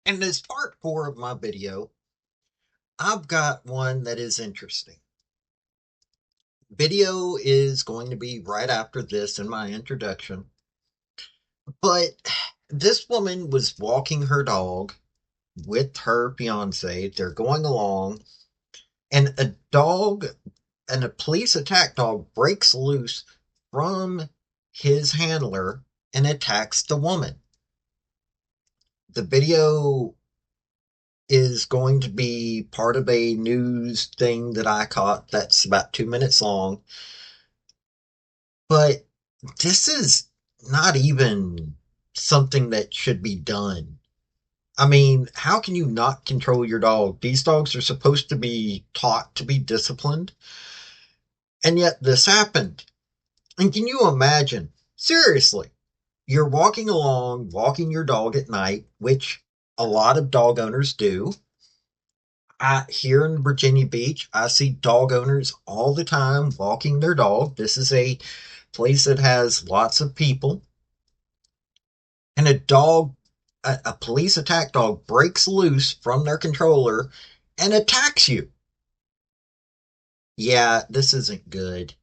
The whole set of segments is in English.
And as part 4 of my video, I've got one that is interesting. Video is going to be right after this in my introduction. But this woman was walking her dog with her fiance. They're going along, and a police attack dog breaks loose from his handler and attacks the woman. The video is going to be part of a news thing that I caught that's about 2 minutes long. But this is not even something that should be done. I mean, how can you not control your dog? These dogs are supposed to be taught to be disciplined. And yet this happened. And can you imagine? Seriously, you're walking along, walking your dog at night, which a lot of dog owners do. Here in Virginia Beach, I see dog owners all the time walking their dog. This is a place that has lots of people. And a police attack dog breaks loose from their controller and attacks you. Yeah, this isn't good.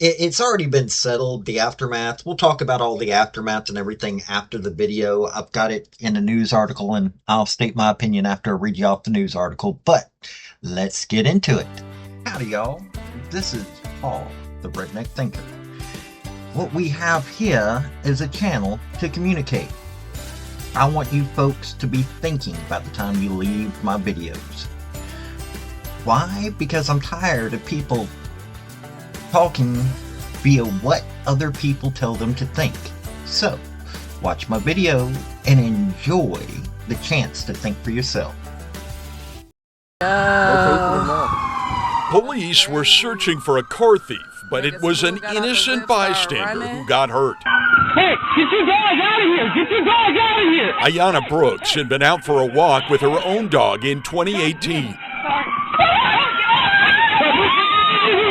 It's already been settled, the aftermath. We'll talk about all the aftermath and everything after the video. I've got it in a news article, and I'll state my opinion after I read you off the news article. But let's get into it. Howdy, y'all. This is Paul, the Redneck Thinker. What we have here is a channel to communicate. I want you folks to be thinking by the time you leave my videos. Why? Because I'm tired of people talking via what other people tell them to think. So, watch my video and enjoy the chance to think for yourself. Police were searching for a car thief, but it was an innocent bystander who got hurt. Hey, get your dog out of here! Get your dog out of here! Ayana Brooks had been out for a walk with her own dog in 2018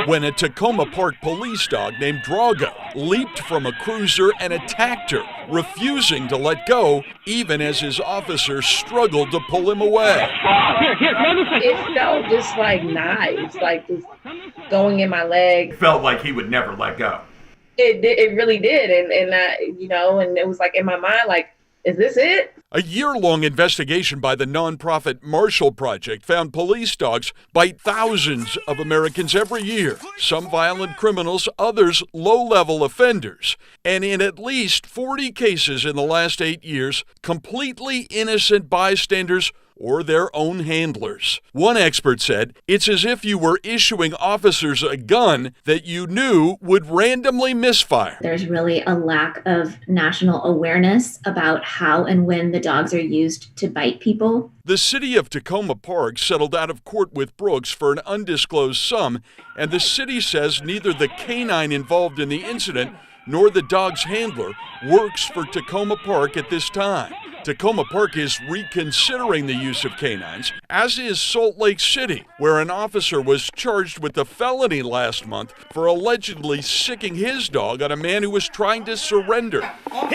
when a Tacoma Park police dog named Drago leaped from a cruiser and attacked her, refusing to let go even as his officer struggled to pull him away. It felt just like knives, like just going in my leg. Felt like he would never let go. It really did, and and it was like in my mind, like, is this it? A year-long investigation by the nonprofit Marshall Project found police dogs bite thousands of Americans every year, some violent criminals, others low-level offenders. And in at least 40 cases in the last 8 years, completely innocent bystanders or their own handlers. One expert said, it's as if you were issuing officers a gun that you knew would randomly misfire. There's really a lack of national awareness about how and when the dogs are used to bite people. The city of Tacoma Park settled out of court with Brooks for an undisclosed sum, and the city says neither the canine involved in the incident nor the dog's handler works for Tacoma Park at this time. Tacoma Park is reconsidering the use of canines, as is Salt Lake City, where an officer was charged with a felony last month for allegedly sicking his dog on a man who was trying to surrender. I'm on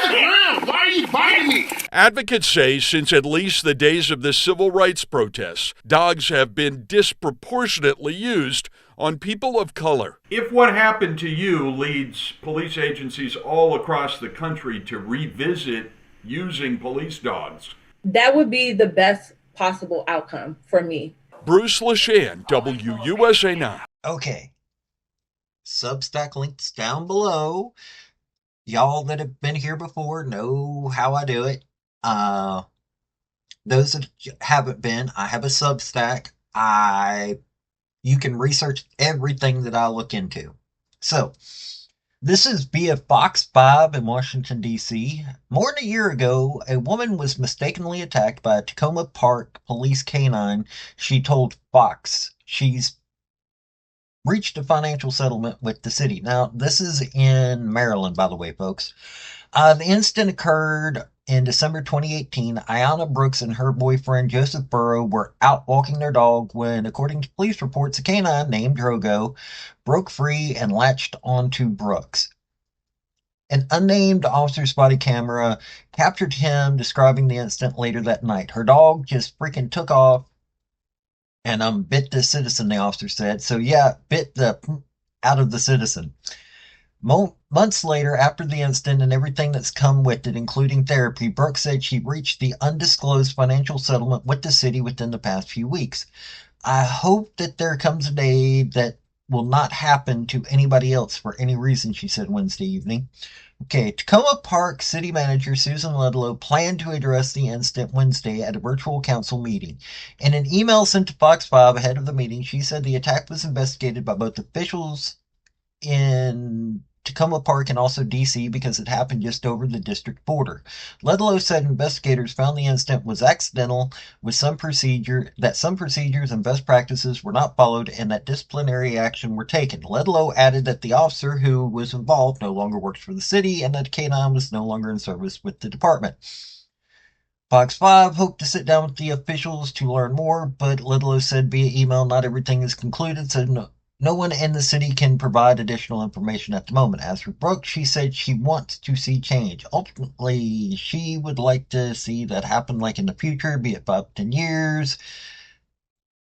the ground! Why are you biting me? Advocates say since at least the days of the civil rights protests, dogs have been disproportionately used on people of color. If what happened to you leads police agencies all across the country to revisit using police dogs, That would be the best possible outcome for me. Bruce Leshan, WUSA 9. Okay. Substack links down below. Y'all that have been here before know how I do it. Those that haven't been, I have a Substack. You can research everything that I look into. So, this is via Fox 5 in Washington, D.C. More than a year ago, a woman was mistakenly attacked by a Tacoma Park police canine. She told Fox she's reached a financial settlement with the city. Now, this is in Maryland, by the way, folks. The incident occurred in December 2018. Ayana Brooks and her boyfriend Joseph Burrow were out walking their dog when, according to police reports, a canine named Drogo broke free and latched onto Brooks. An unnamed officer's body camera captured him describing the incident later that night. Her dog just freaking took off and bit the citizen, the officer said. So yeah, bit the out of the citizen. Months later, after the incident and everything that's come with it, including therapy, Brooke said she reached the undisclosed financial settlement with the city within the past few weeks. I hope that there comes a day that will not happen to anybody else for any reason, she said Wednesday evening. Okay, Tacoma Park City Manager Susan Ludlow planned to address the incident Wednesday at a virtual council meeting. In an email sent to Fox 5 ahead of the meeting, she said the attack was investigated by both officials in Tacoma Park and also DC because it happened just over the district border. Ludlow said investigators found the incident was accidental with some procedures and best practices were not followed and that disciplinary action were taken. Ludlow added that the officer who was involved no longer works for the city and that K9 was no longer in service with the department. Fox 5 hoped to sit down with the officials to learn more, but Ludlow said via email not everything is concluded, so no one in the city can provide additional information at the moment. As for Brooke, she said she wants to see change. Ultimately, she would like to see that happen like in the future, be it 5 to 10 years.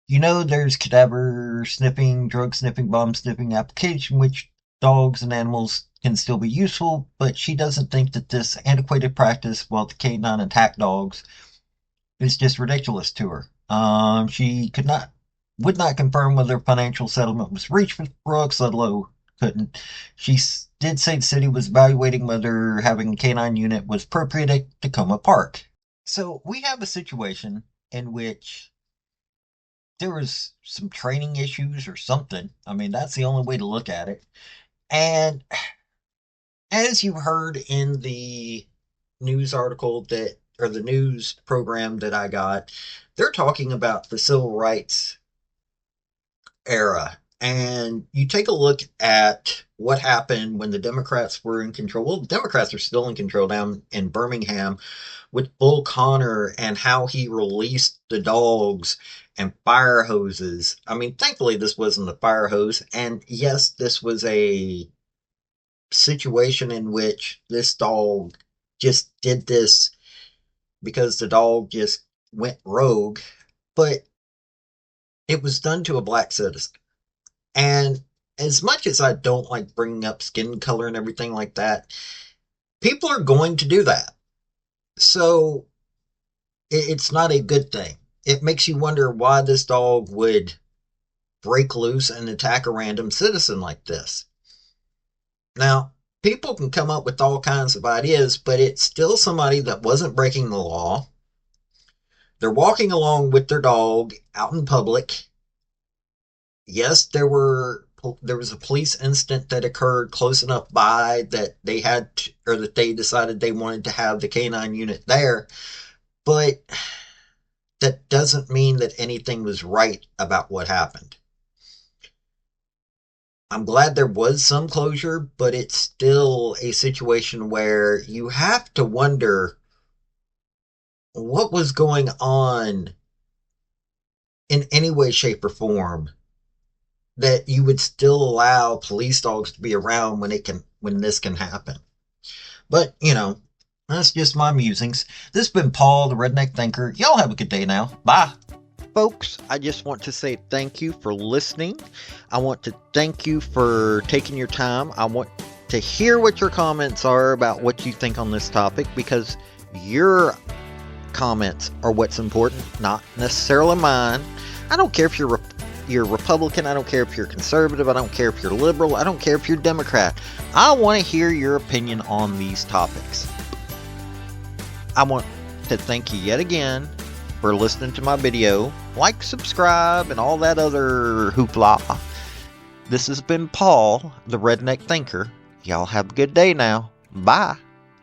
You know, there's cadaver sniffing, drug sniffing, bomb sniffing application, which dogs and animals can still be useful, but she doesn't think that this antiquated practice, well, the K9 attack dogs, is just ridiculous to her. She would not confirm whether financial settlement was reached with Brooks. Ludlow couldn't. She did say the city was evaluating whether having a K9 unit was appropriate at Tacoma Park. So we have a situation in which there was some training issues or something. I mean, that's the only way to look at it. And as you heard in the news article or the news program that I got, they're talking about the civil rights era. And you take a look at what happened when the Democrats were in control. Well, the Democrats are still in control down in Birmingham with Bull Connor and how he released the dogs and fire hoses. I mean, thankfully, this wasn't a fire hose. And yes, this was a situation in which this dog just did this because the dog just went rogue. But it was done to a black citizen. And as much as I don't like bringing up skin color and everything like that, people are going to do that. So it's not a good thing. It makes you wonder why this dog would break loose and attack a random citizen like this. Now, people can come up with all kinds of ideas, but it's still somebody that wasn't breaking the law. They're walking along with their dog out in public. Yes, there was a police incident that occurred close enough by that they had to, or that they decided they wanted to have the K9 unit there, but that doesn't mean that anything was right about what happened. I'm glad there was some closure, but it's still a situation where you have to wonder what was going on in any way, shape, or form that you would still allow police dogs to be around when this can happen. But, that's just my musings. This has been Paul, the Redneck Thinker. Y'all have a good day now. Bye. Folks, I just want to say thank you for listening. I want to thank you for taking your time. I want to hear what your comments are about what you think on this topic, because your comments are what's important, not necessarily mine. I don't care if you're Republican, I don't care if you're conservative, I don't care if you're liberal, I don't care if you're Democrat. I want to hear your opinion on these topics. I want to thank you yet again for listening to my video. Like, subscribe, and all that other hoopla. This has been Paul, the Redneck Thinker. Y'all have a good day now. Bye.